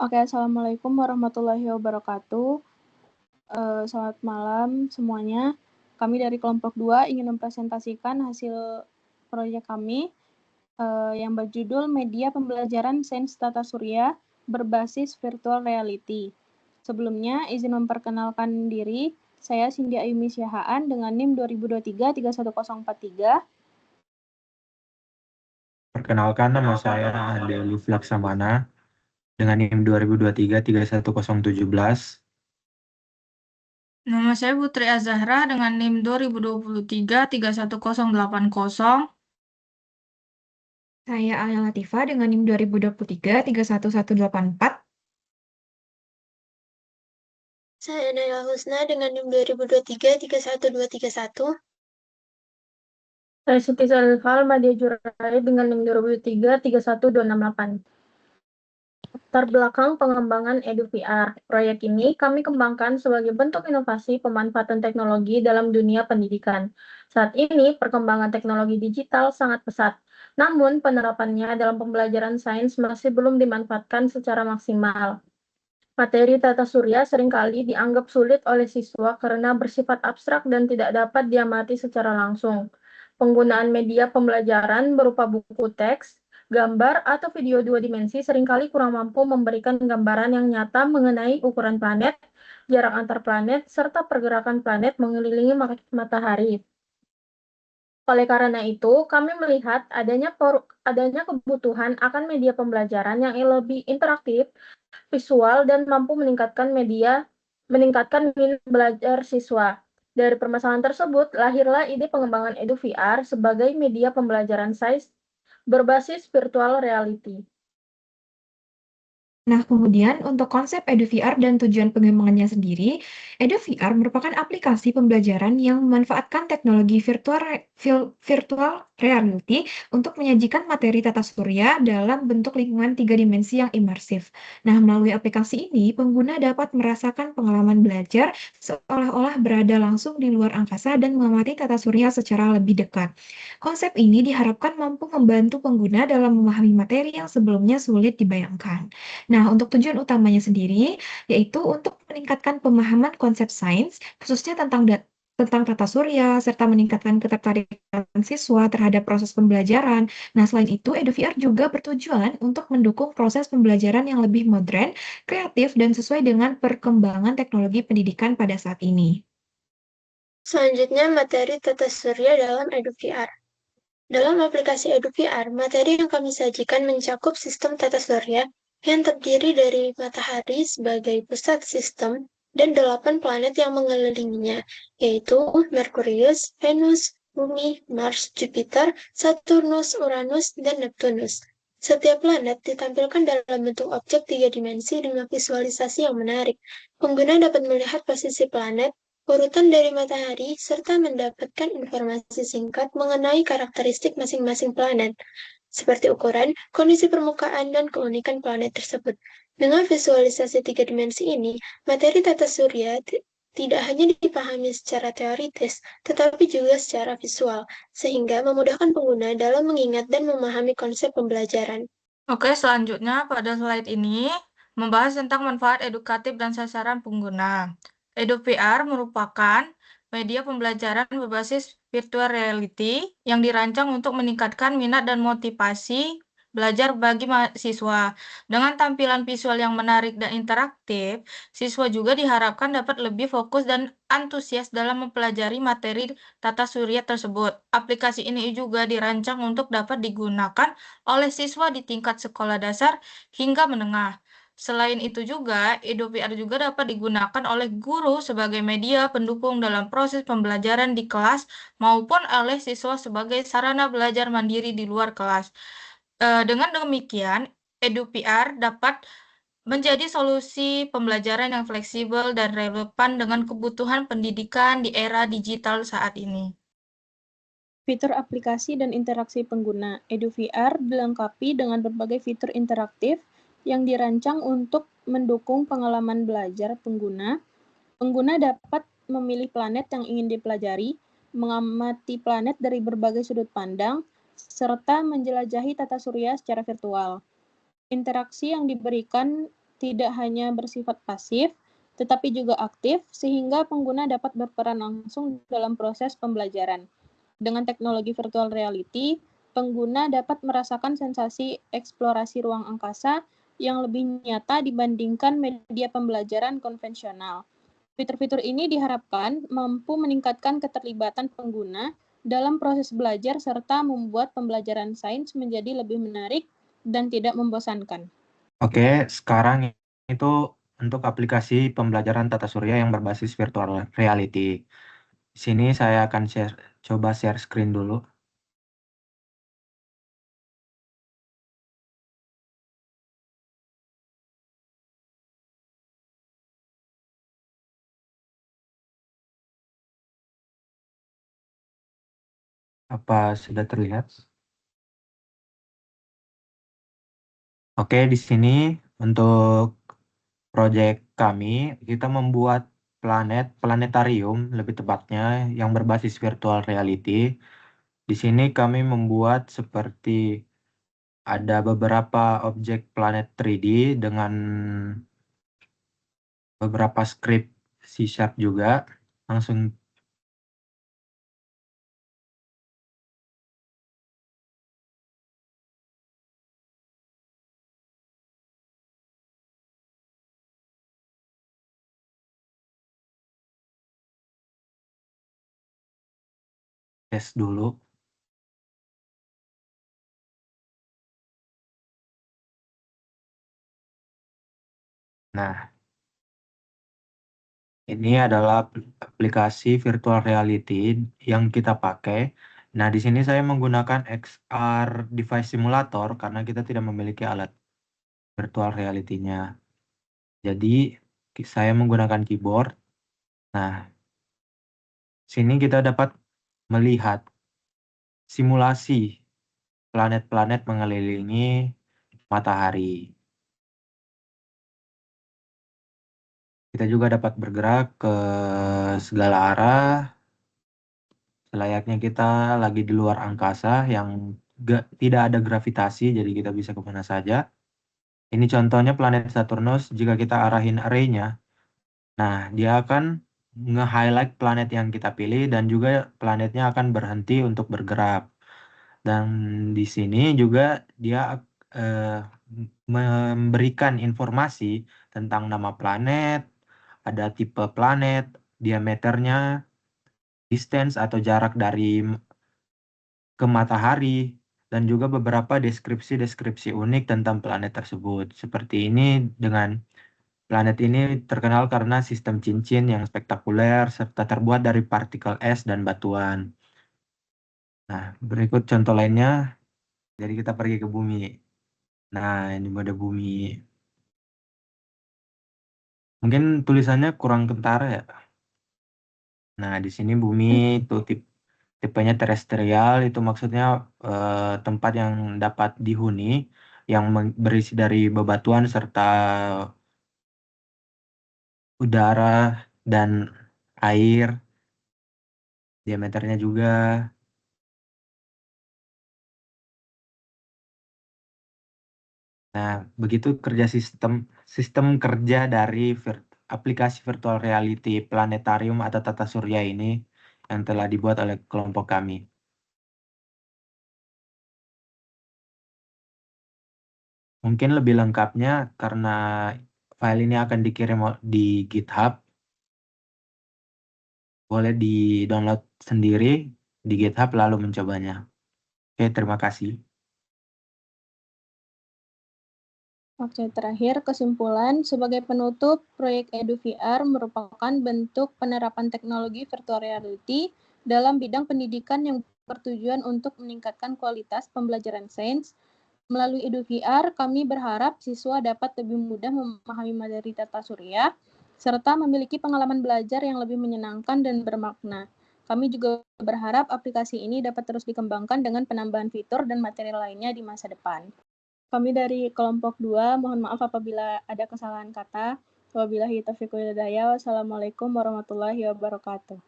Oke, Assalamualaikum warahmatullahi wabarakatuh. Selamat malam semuanya. Kami dari kelompok 2 ingin mempresentasikan hasil proyek kami yang berjudul Media Pembelajaran Sains Tata Surya berbasis Virtual Reality. Sebelumnya, izin memperkenalkan diri. Saya Cindy Ayumi Syahaan dengan NIM 2023-31043. Perkenalkan, nama saya Ade Alif Laksamana dengan NIM 2023-31017. Nama saya Putri Azahra dengan NIM 2023-31080. Saya Alia Latifa dengan NIM 2023-31184. Saya Naila Husna dengan NIM 2023-31231. Saya Siti Salifal Madia Jurai dengan NIM 2023-31268. Latar belakang pengembangan EduVR. Proyek ini kami kembangkan sebagai bentuk inovasi pemanfaatan teknologi dalam dunia pendidikan. Saat ini, perkembangan teknologi digital sangat pesat. Namun, penerapannya dalam pembelajaran sains masih belum dimanfaatkan secara maksimal. Materi tata surya seringkali dianggap sulit oleh siswa karena bersifat abstrak dan tidak dapat diamati secara langsung. Penggunaan media pembelajaran berupa buku teks, gambar, atau video 2 dimensi seringkali kurang mampu memberikan gambaran yang nyata mengenai ukuran planet, jarak antar planet, serta pergerakan planet mengelilingi matahari. Oleh karena itu, kami melihat adanya kebutuhan akan media pembelajaran yang lebih interaktif, visual, dan mampu meningkatkan minat belajar siswa. Dari permasalahan tersebut, lahirlah ide pengembangan EduVR sebagai media pembelajaran sains berbasis virtual reality. Nah, kemudian untuk konsep EduVR dan tujuan pengembangannya sendiri, EduVR merupakan aplikasi pembelajaran yang memanfaatkan teknologi virtual reality untuk menyajikan materi tata surya dalam bentuk lingkungan 3 dimensi yang imersif. Nah, melalui aplikasi ini, pengguna dapat merasakan pengalaman belajar seolah-olah berada langsung di luar angkasa dan mengamati tata surya secara lebih dekat. Konsep ini diharapkan mampu membantu pengguna dalam memahami materi yang sebelumnya sulit dibayangkan. Nah, untuk tujuan utamanya sendiri, yaitu untuk meningkatkan pemahaman konsep sains, khususnya tentang tata surya, serta meningkatkan ketertarikan siswa terhadap proses pembelajaran. Nah, selain itu, EduVR juga bertujuan untuk mendukung proses pembelajaran yang lebih modern, kreatif, dan sesuai dengan perkembangan teknologi pendidikan pada saat ini. Selanjutnya, materi tata surya dalam EduVR. Dalam aplikasi EduVR, materi yang kami sajikan mencakup sistem tata surya yang terdiri dari matahari sebagai pusat sistem dan 8 planet yang mengelilinginya, yaitu Merkurius, Venus, Bumi, Mars, Jupiter, Saturnus, Uranus, dan Neptunus. Setiap planet ditampilkan dalam bentuk objek 3 dimensi dengan visualisasi yang menarik. Pengguna dapat melihat posisi planet, urutan dari matahari, serta mendapatkan informasi singkat mengenai karakteristik masing-masing planet, seperti ukuran, kondisi permukaan, dan keunikan planet tersebut. Dengan visualisasi 3 dimensi ini, materi tata surya tidak hanya dipahami secara teoritis, tetapi juga secara visual, sehingga memudahkan pengguna dalam mengingat dan memahami konsep pembelajaran. Oke, selanjutnya pada slide ini membahas tentang manfaat edukatif dan sasaran pengguna. EduVR merupakan media pembelajaran berbasis virtual reality yang dirancang untuk meningkatkan minat dan motivasi belajar bagi mahasiswa. Dengan tampilan visual yang menarik dan interaktif, siswa juga diharapkan dapat lebih fokus dan antusias dalam mempelajari materi tata surya tersebut. Aplikasi ini juga dirancang untuk dapat digunakan oleh siswa di tingkat sekolah dasar hingga menengah. Selain itu juga, EduVR juga dapat digunakan oleh guru sebagai media pendukung dalam proses pembelajaran di kelas maupun oleh siswa sebagai sarana belajar mandiri di luar kelas. Dengan demikian, EduVR dapat menjadi solusi pembelajaran yang fleksibel dan relevan dengan kebutuhan pendidikan di era digital saat ini. Fitur aplikasi dan interaksi pengguna. EduVR dilengkapi dengan berbagai fitur interaktif yang dirancang untuk mendukung pengalaman belajar pengguna. Pengguna dapat memilih planet yang ingin dipelajari, mengamati planet dari berbagai sudut pandang, serta menjelajahi tata surya secara virtual. Interaksi yang diberikan tidak hanya bersifat pasif, tetapi juga aktif, sehingga pengguna dapat berperan langsung dalam proses pembelajaran. Dengan teknologi virtual reality, pengguna dapat merasakan sensasi eksplorasi ruang angkasa yang lebih nyata dibandingkan media pembelajaran konvensional. Fitur-fitur ini diharapkan mampu meningkatkan keterlibatan pengguna dalam proses belajar serta membuat pembelajaran sains menjadi lebih menarik dan tidak membosankan. Oke, sekarang itu untuk aplikasi pembelajaran tata surya yang berbasis virtual reality. Di sini saya akan coba share screen dulu. Apa sudah terlihat? Oke, di sini untuk proyek kami, kita membuat planetarium lebih tepatnya yang berbasis virtual reality. Di sini kami membuat seperti ada beberapa objek planet 3D dengan beberapa script C# juga. Langsung tes dulu. Nah, ini adalah aplikasi virtual reality yang kita pakai. Nah, di sini saya menggunakan XR Device Simulator karena kita tidak memiliki alat virtual reality-nya. Jadi, saya menggunakan keyboard. Nah, sini kita dapat melihat simulasi planet-planet mengelilingi matahari. Kita juga dapat bergerak ke segala arah, selayaknya kita lagi di luar angkasa yang tidak ada gravitasi, jadi kita bisa kemana saja. Ini contohnya planet Saturnus, jika kita arahin array-nya, nah dia akan nge-highlight planet yang kita pilih dan juga planetnya akan berhenti untuk bergerak. Dan di sini juga dia memberikan informasi tentang nama planet, ada tipe planet, diameternya, distance atau jarak dari ke matahari, dan juga beberapa deskripsi-deskripsi unik tentang planet tersebut. Seperti ini, dengan planet ini terkenal karena sistem cincin yang spektakuler serta terbuat dari partikel es dan batuan. Nah, berikut contoh lainnya. Jadi kita pergi ke bumi. Nah, ini mode bumi. Mungkin tulisannya kurang kentara ya. Nah, di sini bumi itu tipenya terestrial, itu maksudnya tempat yang dapat dihuni, yang berisi dari bebatuan serta udara dan air, diameternya juga. Nah, begitu kerja sistem kerja dari aplikasi virtual reality planetarium atau tata surya ini yang telah dibuat oleh kelompok kami. Mungkin lebih lengkapnya karena file ini akan dikirim di GitHub. Boleh di-download sendiri di GitHub lalu mencobanya. Oke, terima kasih. Oke, terakhir kesimpulan sebagai penutup, proyek EduVR merupakan bentuk penerapan teknologi virtual reality dalam bidang pendidikan yang bertujuan untuk meningkatkan kualitas pembelajaran sains. Melalui EduVR, kami berharap siswa dapat lebih mudah memahami materi tata surya, serta memiliki pengalaman belajar yang lebih menyenangkan dan bermakna. Kami juga berharap aplikasi ini dapat terus dikembangkan dengan penambahan fitur dan materi lainnya di masa depan. Kami dari kelompok 2, mohon maaf apabila ada kesalahan kata. Wabillahi taufiq wal hidayah. Wassalamualaikum warahmatullahi wabarakatuh.